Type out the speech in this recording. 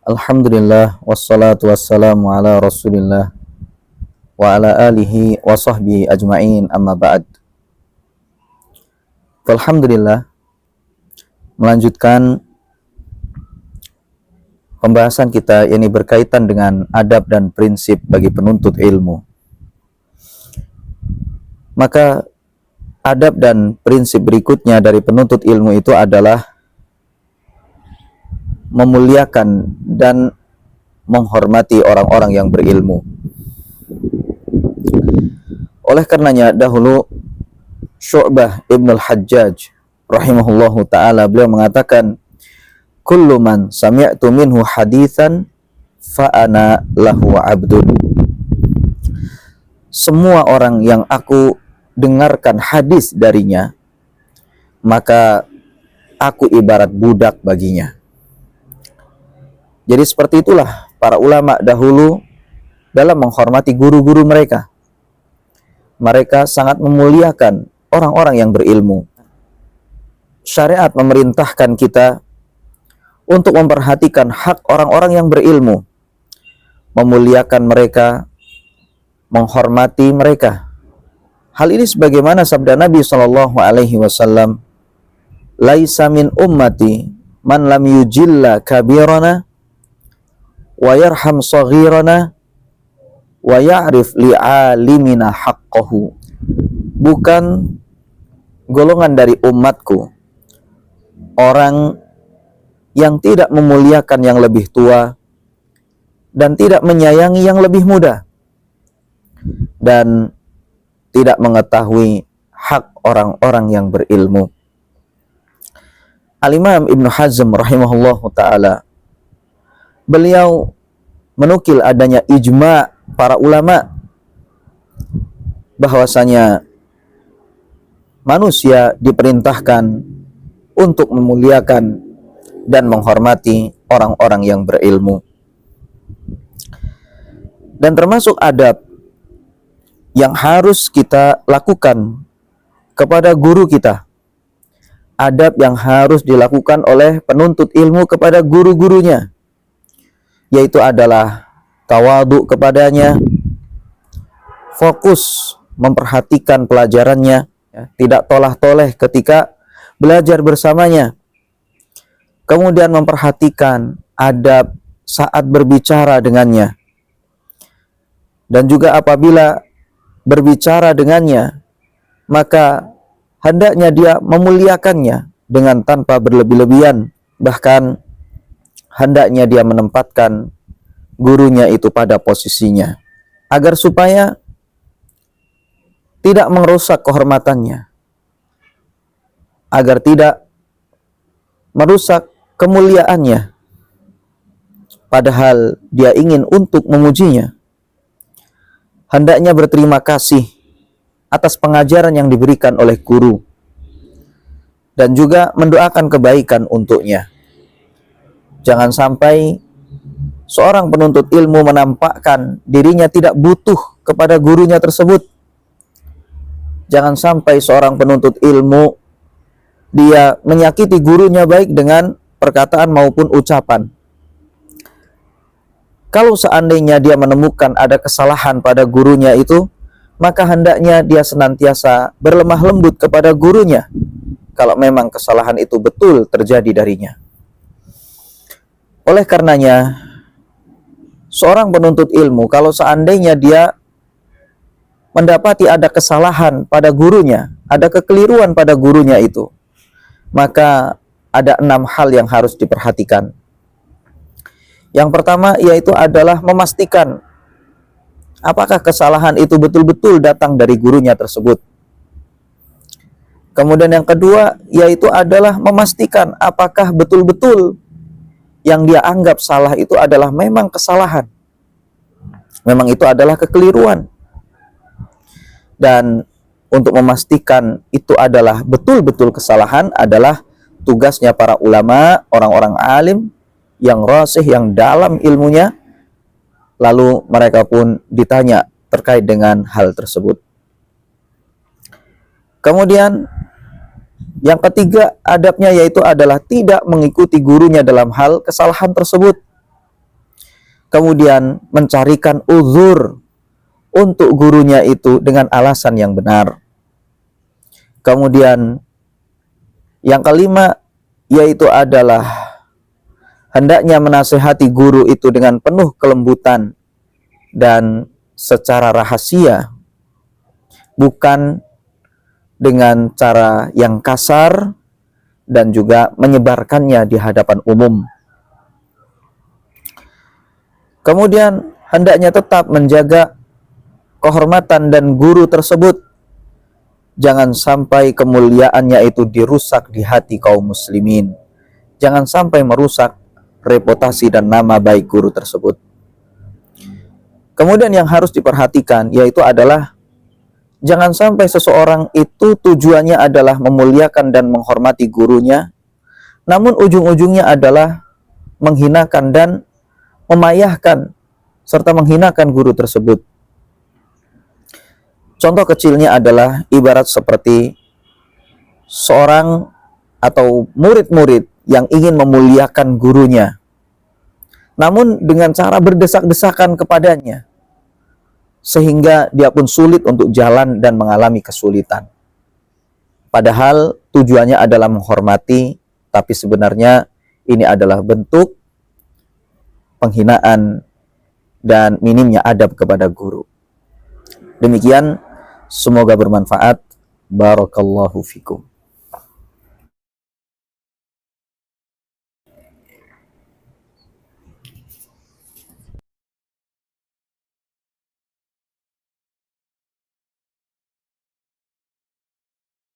Alhamdulillah wassalatu wassalamu ala Rasulillah wa ala alihi wa sahbihi ajma'in, amma ba'd. Alhamdulillah, melanjutkan pembahasan kita yang berkaitan dengan adab dan prinsip bagi penuntut ilmu. Maka adab dan prinsip berikutnya dari penuntut ilmu itu adalah memuliakan dan menghormati orang-orang yang berilmu. Oleh karenanya dahulu Syu'bah Ibnul Hajjaj rahimahullahu ta'ala, beliau mengatakan, kullu man sami'tu minhu hadithan fa ana lahu abdun. Semua orang yang aku dengarkan hadis darinya, maka aku ibarat budak baginya. Jadi seperti itulah para ulama dahulu dalam menghormati guru-guru mereka. Mereka sangat memuliakan orang-orang yang berilmu. Syariat memerintahkan kita untuk memperhatikan hak orang-orang yang berilmu, memuliakan mereka, menghormati mereka. Hal ini sebagaimana sabda Nabi SAW, laisa min ummati man lam yujilla kabirana wa yarham saghirana wa ya'rif li'alimina haqqahu. Bukan golongan dari umatku orang yang tidak memuliakan yang lebih tua dan tidak menyayangi yang lebih muda dan tidak mengetahui hak orang-orang yang berilmu. Al-Imam Ibnu Hazm rahimahullahu ta'ala, beliau menukil adanya ijma' para ulama bahwasanya manusia diperintahkan untuk memuliakan dan menghormati orang-orang yang berilmu. Dan termasuk adab yang harus kita lakukan kepada guru kita, adab yang harus dilakukan oleh penuntut ilmu kepada guru-gurunya, yaitu adalah tawadhu kepadanya, fokus memperhatikan pelajarannya, tidak tolah-toleh ketika belajar bersamanya, kemudian memperhatikan adab saat berbicara dengannya, dan juga apabila berbicara dengannya, maka hendaknya dia memuliakannya dengan tanpa berlebih-lebihan, bahkan hendaknya dia menempatkan gurunya itu pada posisinya, agar supaya tidak merusak kehormatannya, agar tidak merusak kemuliaannya, padahal dia ingin untuk memujinya. Hendaknya berterima kasih atas pengajaran yang diberikan oleh guru dan juga mendoakan kebaikan untuknya. Jangan sampai seorang penuntut ilmu menampakkan dirinya tidak butuh kepada gurunya tersebut. Jangan sampai seorang penuntut ilmu dia menyakiti gurunya baik dengan perkataan maupun ucapan. Kalau seandainya dia menemukan ada kesalahan pada gurunya itu, maka hendaknya dia senantiasa berlemah lembut kepada gurunya kalau memang kesalahan itu betul terjadi darinya. Oleh karenanya, seorang penuntut ilmu kalau seandainya dia mendapati ada kesalahan pada gurunya, ada kekeliruan pada gurunya itu, maka ada 6 hal yang harus diperhatikan. Yang pertama yaitu adalah memastikan apakah kesalahan itu betul-betul datang dari gurunya tersebut. Kemudian yang kedua yaitu adalah memastikan apakah betul-betul yang dia anggap salah itu adalah memang kesalahan, memang itu adalah kekeliruan. Dan untuk memastikan itu adalah betul-betul kesalahan adalah tugasnya para ulama, orang-orang alim yang rasih, yang dalam ilmunya. Lalu mereka pun ditanya terkait dengan hal tersebut. Kemudian yang ketiga adabnya yaitu adalah tidak mengikuti gurunya dalam hal kesalahan tersebut. kemudian mencarikan uzur untuk gurunya itu dengan alasan yang benar. Kemudian yang kelima yaitu adalah hendaknya menasehati guru itu dengan penuh kelembutan dan secara rahasia, bukan dengan cara yang kasar dan juga menyebarkannya di hadapan umum. Kemudian hendaknya tetap menjaga kehormatan dan guru tersebut. Jangan sampai kemuliaannya itu dirusak di hati kaum muslimin. Jangan sampai merusak reputasi dan nama baik guru tersebut. Kemudian yang harus diperhatikan yaitu adalah jangan sampai seseorang itu tujuannya adalah memuliakan dan menghormati gurunya, namun ujung-ujungnya adalah menghinakan dan memayahkan serta menghinakan guru tersebut. Contoh kecilnya adalah ibarat seperti seorang atau murid-murid yang ingin memuliakan gurunya, namun dengan cara berdesak-desakan kepadanya, sehingga dia pun sulit untuk jalan dan mengalami kesulitan. Padahal tujuannya adalah menghormati, tapi sebenarnya ini adalah bentuk penghinaan dan minimnya adab kepada guru. Demikian, semoga bermanfaat. Barakallahu fikum.